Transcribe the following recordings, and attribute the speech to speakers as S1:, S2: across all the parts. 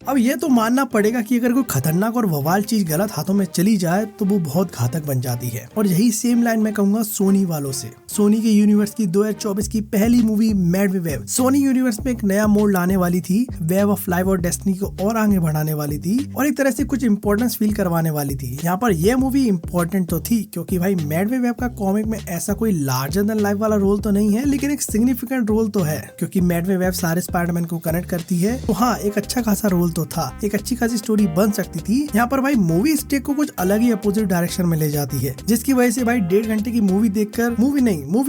S1: अब ये तो मानना पड़ेगा कि अगर कोई खतरनाक और बवाल चीज गलत हाथों में चली जाए तो वो बहुत घातक बन जाती है। और यही सेम लाइन मैं कहूंगा सोनी वालों से। सोनी के यूनिवर्स की 2024 की पहली movie mad with wave Sony universe में एक नया मोड़ लाने वाली थी, वेव ऑफ लाइफ और डेस्टिनी को और आगे बढ़ाने वाली थी और एक तरह से कुछ इंपॉर्टेंस फील करवाने वाली थी। यहाँ पर यह मूवी इंपॉर्टेंट तो थी क्योंकि भाई मैड विद वेव का कॉमिक में ऐसा कोई लार्जर देन लाइफ वाला रोल तो नहीं है, लेकिन एक सिग्निफिकेंट रोल तो है क्योंकि मैड विद वेव सारे स्पाइडरमैन को कनेक्ट करती है। तो हाँ, एक अच्छा खासा रोल तो था, एक अच्छी खासी स्टोरी बन सकती थी। यहाँ पर भाई मूवी स्टेक को कुछ अलग ही अपोजिट डायरेक्शन में ले जाती है, जिसकी वजह से भाई 1.5 घंटे की मूवी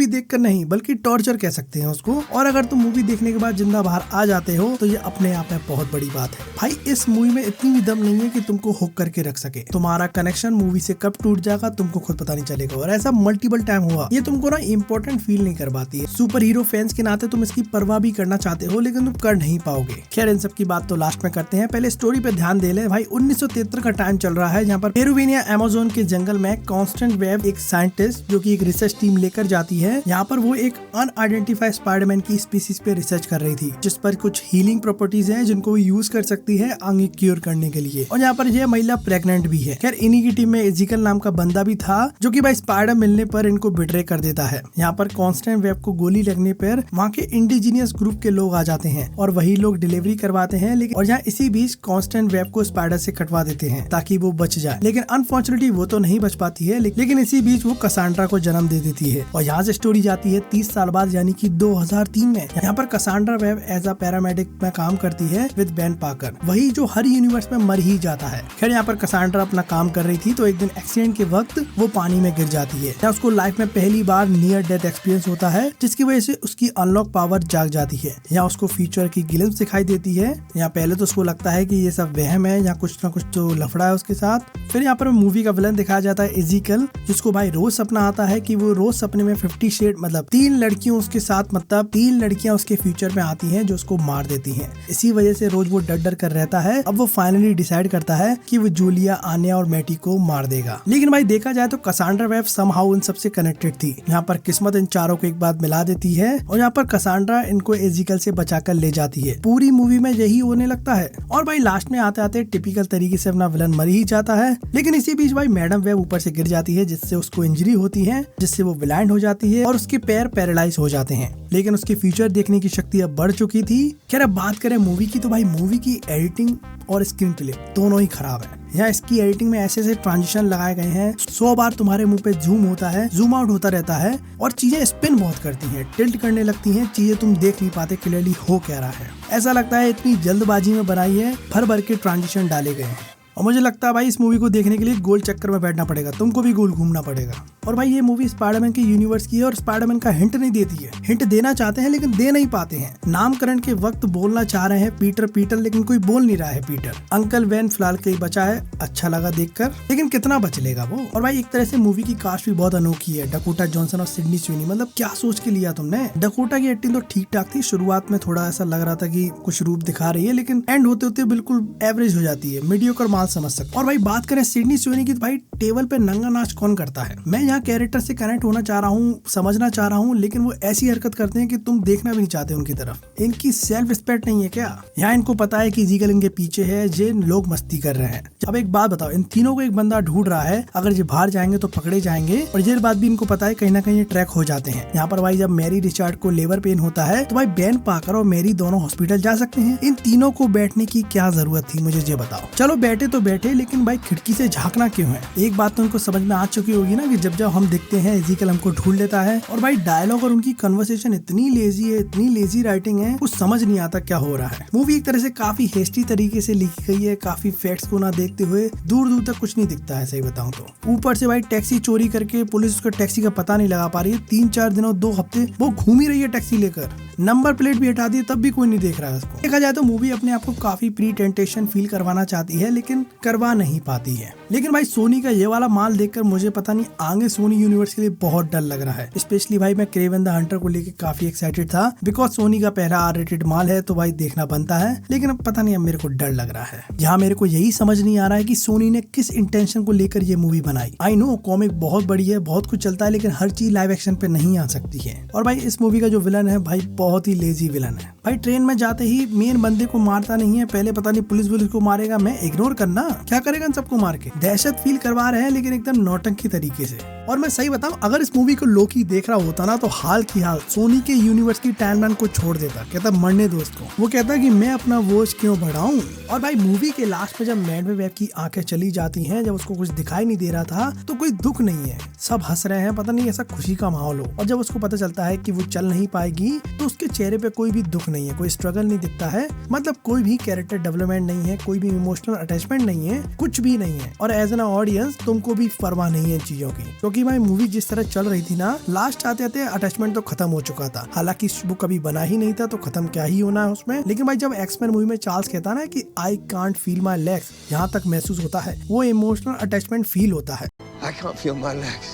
S1: देखकर नहीं बल्कि टॉर्चर कह सकते हैं उसको। और अगर तुम मूवी देखने के बाद जिंदा बाहर आ जाते हो तो ये अपने आप में बहुत बड़ी बात है। भाई इस मूवी में इतनी भी दम नहीं है कि तुमको हुक करके रख सके। तुम्हारा कनेक्शन मूवी से कब टूट जाएगा तुमको खुद पता नहीं चलेगा और ऐसा मल्टीपल टाइम हुआ। ये तुमको ना इम्पोर्टेंट फील नहीं करवाती है। सुपर हीरो फैंस के नाते तुम इसकी परवाह भी करना चाहते हो लेकिन तुम कर नहीं पाओगे। खैर इन सब की बात तो लास्ट में करते हैं, पहले स्टोरी पे ध्यान दे ले। भाई 1973 का टाइम चल रहा है जहाँ पर पेरुविनिया अमेज़न के जंगल में कॉन्स्टेंट वेब एक साइंटिस्ट जो कि एक रिसर्च टीम लेकर जाती है। यहाँ पर वो एक अनआइडेंटिफाइड स्पाइडरमैन की स्पीसीज पे रिसर्च कर रही थी जिस पर कुछ हीलिंग प्रॉपर्टीज हैं जिनको वो यूज कर सकती है आगे क्योर करने के लिए। और यहाँ पर यह महिला प्रेग्नेंट भी है। खैर इन्हीं की टीम में एजिकल नाम का बंदा भी था जो कि भाई स्पाइडर मिलने पर इनको बिट्रे कर देता है। यहाँ पर कॉन्स्टेंट वेब को गोली लगने पर वहाँ के इंडिजीनियस ग्रुप के लोग आ जाते हैं और वही लोग डिलीवरी करवाते हैं। लेकिन और यहाँ इसी बीच कॉन्स्टेंट वेब को स्पाइडर से कटवा देते हैं ताकि वो बच जाए, लेकिन अनफॉर्चुनेटली वो तो नहीं बच पाती है। लेकिन इसी बीच वो कसांड्रा को जन्म दे देती है और यहाँ से स्टोरी जाती है 30 साल बाद यानी कि 2003 में। यहाँ पर कसांड्रा वेब एज अ पैरामेडिक में काम करती है विद बेन पार्कर, वही जो हर यूनिवर्स में मर ही जाता है। खैर यहाँ पर कसांड्रा अपना काम कर रही थी तो एक दिन एक्सीडेंट के वक्त वो पानी में गिर जाती है। यहाँ उसको लाइफ में पहली बार नियर डेथ एक्सपीरियंस होता है जिसकी वजह से उसकी अनलॉक पावर जाग जाती है। यहाँ उसको फ्यूचर की ग्लिम्स दिखाई देती है। यहाँ पहले तो उसको लगता है कि ये सब वहम है, यहाँ कुछ ना कुछ तो लफड़ा है उसके साथ। फिर यहाँ पर मूवी का विलन दिखाया जाता है एजिकल, जिसको भाई रोज सपना आता है कि वो रोज सपने में 50 शेड मतलब 3 लड़कियों उसके साथ मतलब 3 लड़कियां उसके फ्यूचर में आती हैं जो उसको मार देती हैं। इसी वजह से रोज वो डर कर रहता है। अब वो फाइनली डिसाइड करता है कि वो जूलिया, आन्या और मैटी को मार देगा। लेकिन भाई देखा जाए तो कसांड्रा वेब समहाउ इन सबसे कनेक्टेड थी। यहाँ पर किस्मत इन चारों को एक बात मिला देती है और यहाँ पर कसांड्रा इनको एजिकल से बचाकर ले जाती है। पूरी मूवी में यही होने लगता है और भाई लास्ट में आते आते टिपिकल तरीके से अपना विलन मर ही जाता है। लेकिन इसी बीच भाई मैडम वेब ऊपर से गिर जाती है जिससे उसको इंजरी होती है, जिससे वो ब्लाइंड हो जाती है और उसके पैर पैरालाइज हो जाते हैं। लेकिन उसके फ्यूचर देखने की शक्ति अब बढ़ चुकी थी। खैर अब बात करें मूवी की तो भाई मूवी की एडिटिंग और स्क्रीन प्ले दोनों ही खराब है। यहाँ इसकी एडिटिंग में ऐसे ट्रांजिशन लगाए गए हैं, 100 बार तुम्हारे मुंह पे जूम होता है, जूम आउट होता रहता है और चीजें स्पिन बहुत करती हैं, टिल्ट करने लगती हैं, चीजें तुम देख नहीं पाते क्लियरली हो क्या रहा है। ऐसा लगता है इतनी जल्दबाजी में बनाई है, भर के ट्रांजिशन डाले गए हैं। और मुझे लगता है भाई इस मूवी को देखने के लिए गोल चक्कर में बैठना पड़ेगा, तुमको भी गोल घूमना पड़ेगा। और भाई ये मूवी स्पाइडरमैन के यूनिवर्स की है और स्पाइडरमैन का हिंट नहीं देती है। हिंट देना चाहते हैं लेकिन दे नहीं पाते हैं। नामकरण के वक्त बोलना चाह रहे हैं पीटर लेकिन कोई बोल नहीं रहा है पीटर। अंकल वेन फिलहाल के बचा है, अच्छा लगा देखकर, लेकिन कितना बच लेगा वो। और भाई एक तरह से मूवी की कास्ट भी बहुत अनोखी है। डकोटा जॉनसन और सिडनी स्वीनी, मतलब क्या सोच के लिया तुमने। डकोटा की एक्टिंग तो ठीक ठाक थी, शुरुआत में थोड़ा ऐसा लग रहा था कि कुछ रूप दिखा रही है, लेकिन एंड होते होते बिल्कुल एवरेज हो जाती है, मीडियोकर माल समझ सकते। और भाई बात करें सिडनी स्वीनी की तो भाई टेबल पे नंगा नाच कौन करता है। मैं यहाँ कैरेक्टर से कनेक्ट होना चाह रहा हूँ, समझना चाह रहा हूँ, लेकिन वो ऐसी हरकत करते हैं कि तुम देखना भी नहीं चाहते उनकी तरफ। इनकी सेल्फ रिस्पेक्ट नहीं है क्या। यहाँ इनको पता है कि जीगल इनके पीछे है, ये लोग मस्ती कर रहे हैं। अब एक बात बताओ, इन तीनों को एक बंदा ढूंढ रहा है, अगर ये बाहर जाएंगे तो पकड़े जाएंगे और ये बात भी इनको पता है, कहीं ना कहीं ये ट्रैक हो जाते हैं। यहाँ पर भाई जब मैरी रिचार्ड को लेबर पेन होता है तो भाई बेन पार्कर और मैरी दोनों हॉस्पिटल जा सकते हैं। इन तीनों को बैठने की क्या जरूरत थी, मुझे ये बताओ। चलो बैठे तो बैठे, लेकिन भाई खिड़की से झांकना क्यों है। एक बात तो उनको समझ में आ चुकी होगी ना कि जब हम दिखते हैं एजिकल हमको ढूंढ लेता है। और भाई डायलॉग और उनकी कन्वर्सेशन इतनी लेजी है, इतनी लेजी राइटिंग है, कुछ समझ नहीं आता क्या हो रहा है। मूवी एक तरह से काफी हेस्टी तरीके से लिखी गई है, काफी फैक्ट्स को ना देखते हुए दूर दूर तक कुछ नहीं दिखता है सही बताऊं तो। ऊपर से भाई टैक्सी चोरी करके पुलिस उसको टैक्सी का पता नहीं लगा पा रही है। 3-4 दिनों 2 हफ्ते वो घूम ही रही है टैक्सी लेकर, नंबर प्लेट भी हटा दी तब भी कोई नहीं देख रहा है उसको। देखा जाए तो मूवी अपने आप को काफी प्री टेंटेशन फील करवाना चाहती है लेकिन करवा नहीं पाती है। लेकिन भाई सोनी का ये वाला माल देखकर मुझे पता नहीं आगे सोनी यूनिवर्स के लिए बहुत डर लग रहा है। स्पेशली भाई मैं क्रेवन द हंटर को लेकर काफी एक्साइटेड था, बिकॉज सोनी का पहला R-rated माल है तो भाई देखना बनता है। लेकिन अब पता नहीं, अब मेरे को डर लग रहा है। यहाँ मेरे को यही समझ नहीं आ रहा है कि सोनी ने किस इंटेंशन को लेकर ये मूवी बनाई। आई नो कॉमिक बहुत बड़ी है, बहुत कुछ चलता है, लेकिन हर चीज लाइव एक्शन पे नहीं आ सकती है। और भाई इस मूवी का जो विलन है भाई बहुत ही लेजी विलन है। भाई ट्रेन में जाते ही मेन बंदे को मारता नहीं है, पहले पता नहीं पुलिस को मारेगा, मैं इग्नोर करना, क्या करेगा इन सबको मार के। दहशत फील करवा रहे हैं लेकिन एकदम नौटंकी तरीके से। और मैं सही बताऊं, अगर इस मूवी को लोकी देख रहा होता ना तो हाल की हाल सोनी के यूनिवर्स की टाइमलाइन को छोड़ देता, कहता मरने दो इसको। वो कहता कि मैं अपना वॉच क्यों बढ़ाऊं। और भाई मूवी के लास्ट में जब मैडवेव की आंखें चली जाती हैं, जब उसको कुछ दिखाई नहीं दे रहा था तो कोई दुख नहीं है, सब हंस रहे हैं, पता नहीं ऐसा खुशी का माहौल हो। और जब उसको पता चलता है कि वो चल नहीं पाएगी तो उसके चेहरे पे कोई भी दुख नहीं है, कोई स्ट्रगल नहीं दिखता है, मतलब कोई भी कैरेक्टर डेवलपमेंट नहीं है, कोई भी इमोशनल अटैचमेंट नहीं है, कुछ भी नहीं है। और एज एन ऑडियंस तुमको भी परवाह नहीं है चीजों की, क्योंकि भाई मूवी जिस तरह चल रही थी ना, लास्ट आते आते अटैचमेंट तो खत्म हो चुका था। हालांकि वो कभी बना ही नहीं था तो खत्म क्या ही होना है उसमें। लेकिन भाई जब एक्समैन मूवी में चार्ल्स कहता है ना कि I can't feel my legs, यहाँ तक महसूस होता है, वो इमोशनल अटैचमेंट फील होता है।
S2: I can't feel my legs.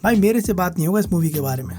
S1: भाई मेरे से बात नहीं होगा इस मूवी के बारे में।